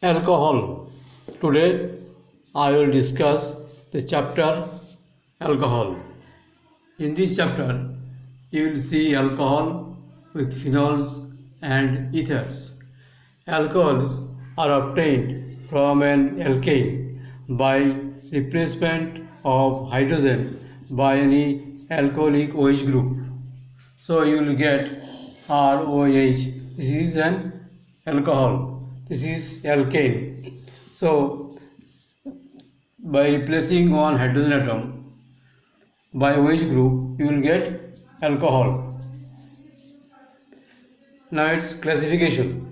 Alcohol. Today I will discuss the chapter alcohol. In this chapter you will see alcohol with phenols and ethers. Alcohols are obtained from an alkane by replacement of hydrogen by any alcoholic OH group. So you will get ROH. This is an alcohol. This is alkane. So by replacing one hydrogen atom by OH group, you will get alcohol. Now its classification.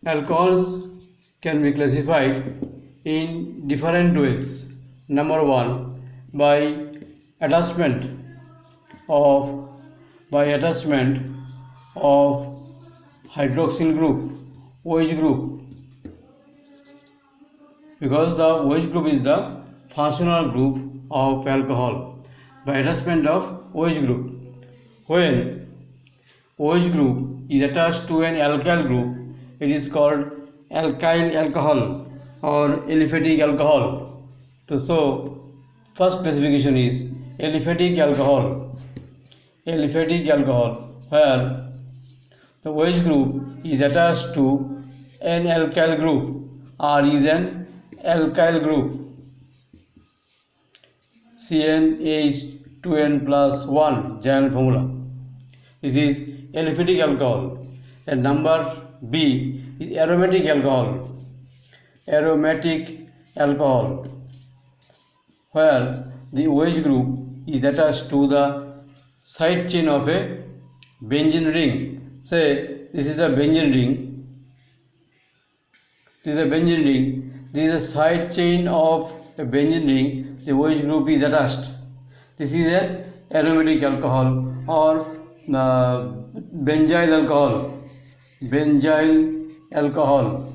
Alcohols can be classified in different ways. Number one, by attachment of hydroxyl group, OH group, because the OH group is the functional group of alcohol, by attachment of OH group. When OH group is attached to an alkyl group, it is called alkyl alcohol or aliphatic alcohol. So first classification is aliphatic alcohol. Aliphatic alcohol, where the OH group is attached to an alkyl group or is an alkyl group. CnH2n plus 1 general formula. This is aliphatic alcohol. And number B is aromatic alcohol. Aromatic alcohol, where the OH group is attached to the side chain of a benzene ring. Say this is a benzene ring. This is a benzene ring. This is a side chain of a benzene ring. The OH group is attached. This is an aromatic alcohol or benzyl alcohol. Benzyl alcohol.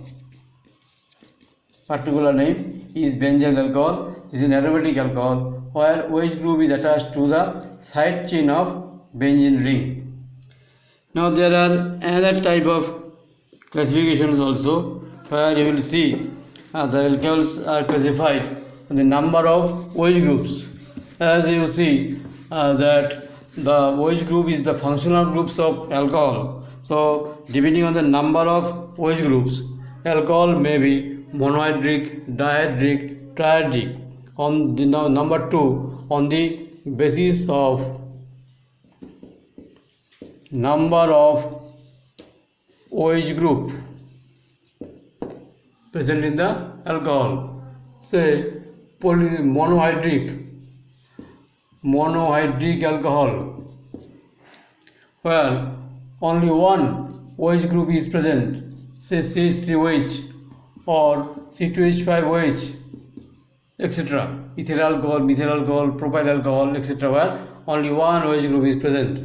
Particular name is benzyl alcohol. This is an aromatic alcohol where OH group is attached to the side chain of benzene ring. Now there are another type of classifications also, where you will see the alcohols are classified on the number of OH groups. As you see that the OH group is the functional groups of alcohol. So depending on the number of OH groups, alcohol may be monohydric, dihydric, trihydric. On the number 2, on the basis of number of OH group present in the alcohol. Say monohydric alcohol, where only one OH group is present, say CH3OH or C2H5OH, etc. Ethyl alcohol, methyl alcohol, propyl alcohol, etc. where only one OH group is present.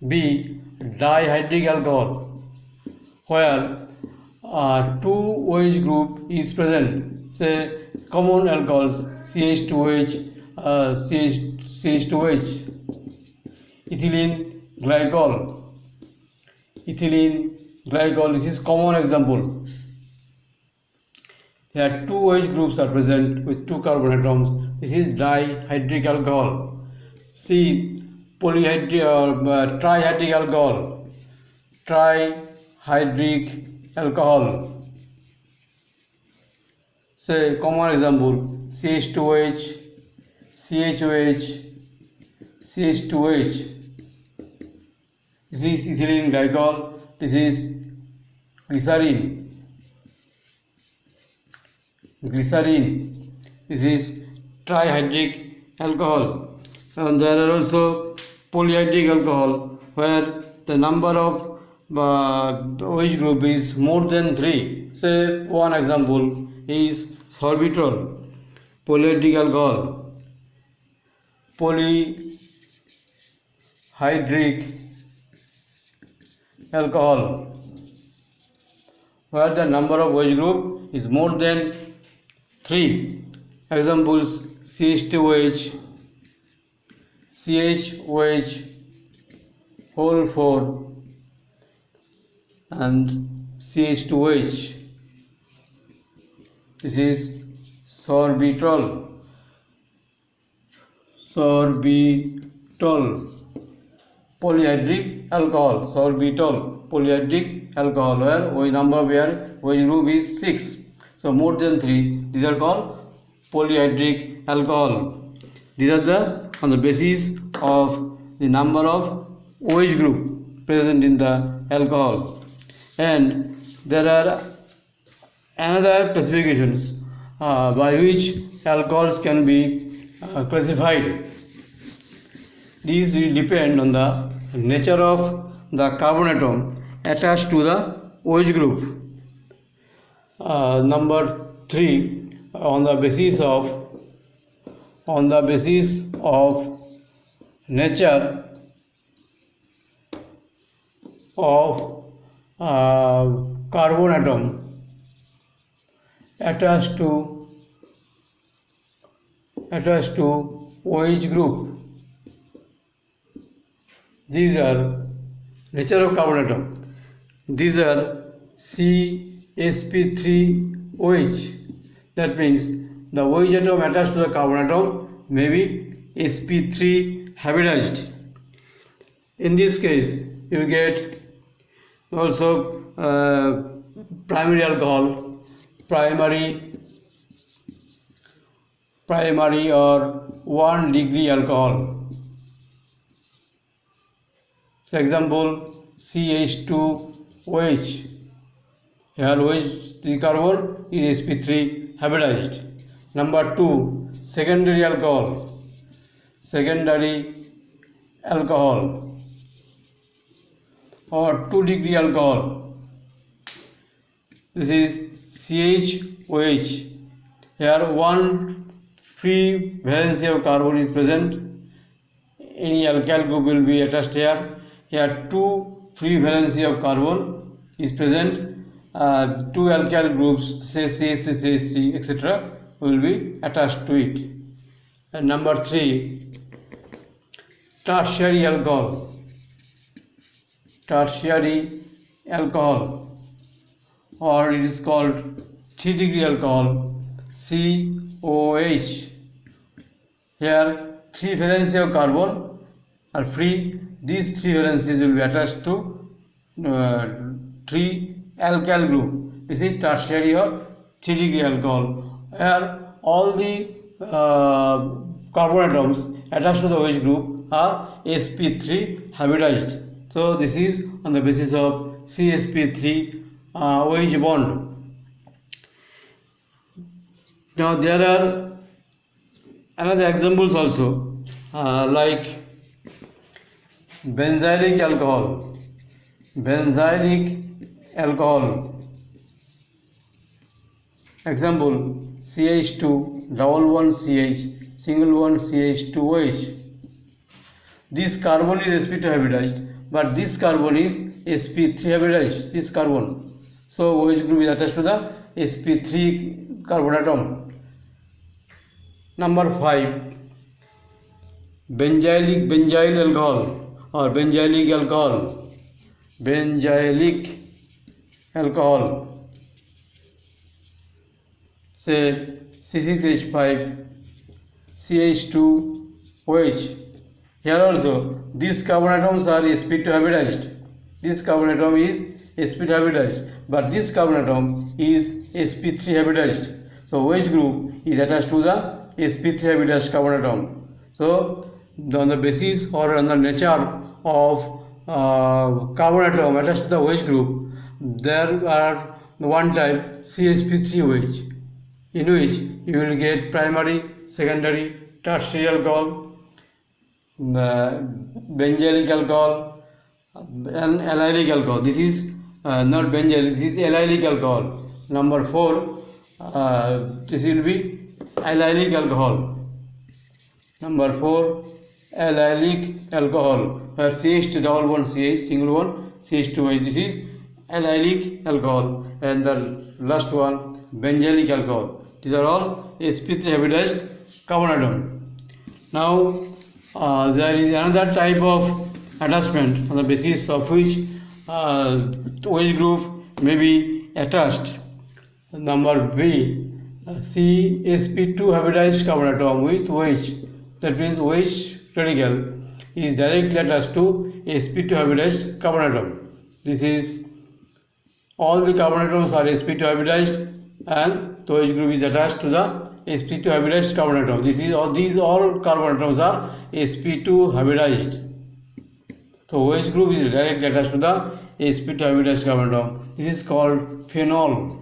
B. Dihydric alcohol, where two OH group is present, say common alcohols CH2OH, CH2OH, ethylene glycol. This is common example. There are two OH groups are present with two carbon atoms. This is dihydric alcohol. C. Polyhydric or trihydric alcohol. Trihydric alcohol. Say common example CH2OH, CHOH, CH2OH. This is ethylene glycol. This is glycerine. This is trihydric alcohol. And there are also polyhydric alcohol, where the number of OH group is more than 3. Say one example is sorbitol. Polyhydric alcohol. Polyhydric alcohol, where the number of OH group is more than 3. Examples CH2OH, CHOH whole 4, and CH2OH. This is sorbitol. Polyhydric alcohol. Sorbitol polyhydric alcohol, where OH number where OH group is 6. So more than 3. These are called polyhydric alcohol. These are on the basis of the number of OH group present in the alcohol. And there are another classifications by which alcohols can be classified. These will depend on the nature of the carbon atom attached to the OH group. Number 3, on the basis of nature of carbon atom attached to OH group. These are nature of carbon atom. These are CsP3OH. That means the OH atom attached to the carbon atom may be sp3 hybridized. In this case, you get also primary alcohol, primary or 1 degree alcohol. For example, CH2OH. Here OH, the carbon is sp3 hybridized. Number 2, secondary alcohol or 2 degree alcohol. This is CHOH. Here 1 free valency of carbon is present. Any alkyl group will be attached here. Here 2 free valency of carbon is present. 2 alkyl groups, say CH3, CH3, etc., will be attached to it. And number 3, tertiary alcohol, or it is called 3 degree alcohol, COH. Here 3 valency of carbon are free. These 3 valencies will be attached to 3 alkyl group. This is tertiary or 3 degree alcohol. Here all the carbon atoms attached to the OH group are sp3 hybridized. So this is on the basis of CsP3 OH bond. Now there are another examples also, like benzylic alcohol. Example, CH2 double one CH single one CH2OH. This carbon is sp2 hybridized, but this carbon is sp3 hybridized, this carbon. So OH group is attached to the sp3 carbon atom. Number 5, benzyl alcohol or benzylic alcohol. Say C6H5 CH2OH. Here also these carbon atoms are sp2 hybridized. This carbon atom is sp2 hybridized, but this carbon atom is sp3 hybridized. So OH group is attached to the sp3 hybridized carbon atom. So on the basis or on the nature of carbon atom attached to the OH group, there are one type CsP3OH, in which you will get primary, secondary, tertiary alcohol, benzylic alcohol, and allylic alcohol. This is not benzylic, this is allylic alcohol. Number 4, this will be allylic alcohol. Number 4, allylic alcohol, where CH2 double one CH single one CH2OH. This is allylic alcohol. And the last one, benzylic alcohol. These are all sp3 hybridized carbon atom. Now there is another type of attachment on the basis of which OH group may be attached. Number B, CsP2 hybridized carbon atom with OH. That means OH radical is directly attached to sp2 hybridized carbon atom. This is all the carbon atoms are sp2 hybridized and the OH group is attached to the sp2 hybridized carbon atom. These all carbon atoms are sp2 hybridized. So OH group is directly attached to the sp2 hybridized carbon atom. This is called phenol.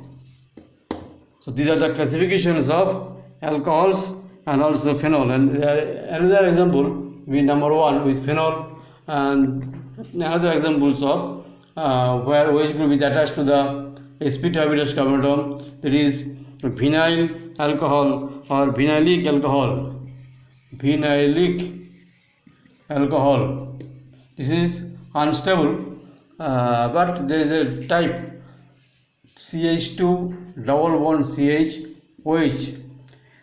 So these are the classifications of alcohols and also phenol. And another example will be number 1 with phenol, and another examples of where OH group is attached to the sp2 hybridized carbon atom. There is vinyl alcohol or vinylic alcohol. Vinylic alcohol. This is unstable, but there is a type CH2 double bond CH OH.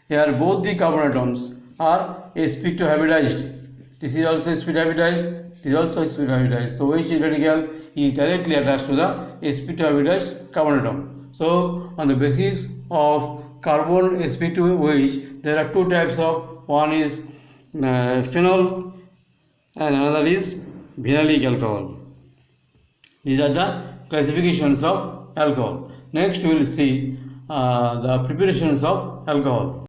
Here both the carbon atoms are sp2 hybridized. This is also sp2 hybridized. This is also sp2 hybridized. So OH radical is directly attached to the sp2 hybridized carbon atom. So on the basis of carbon sp2 OH, there are two types of, one is phenol and another is vinylic alcohol. These are the classifications of alcohol. Next we will see the preparations of alcohol.